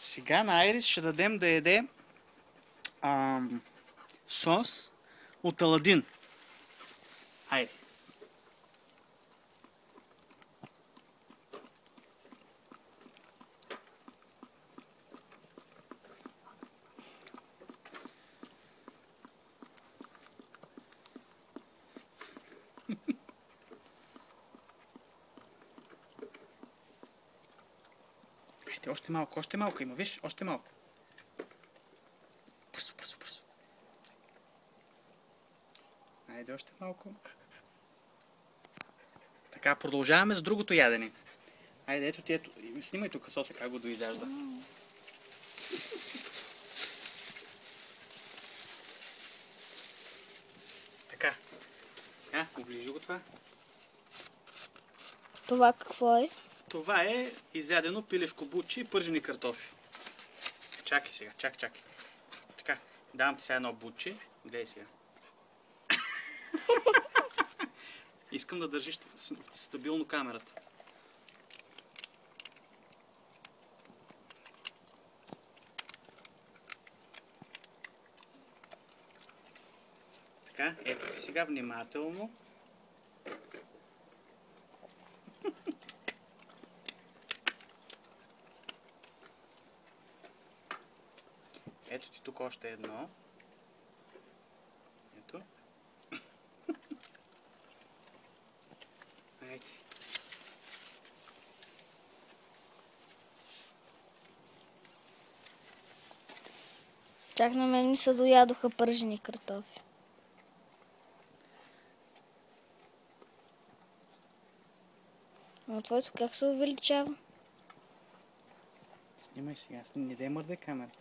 Сега на Айрис ще дадем да яде сос от Аладин. Хайде. Хайде, още малко има, виж, още малко. Бързо. Хайде, още малко. Така, продължаваме с другото ядене. Хайде, ето ти, ето. Снимай тук соса, как го доизяжда. Така. Оближи го това. Това какво е? Това е изядено пилешко бутче и пържени картофи. Чакай сега, чакай. Така, давам ти сега едно бутче. Гледай сега. Искам да държиш стабилно камерата. Така, ето ти сега внимателно. Ето ти тук още едно. Ето. Айде. Чак на мен ми се доядоха пържени картофи. А твоето как се увеличава? Снимай сега, не дай мърдай камерата.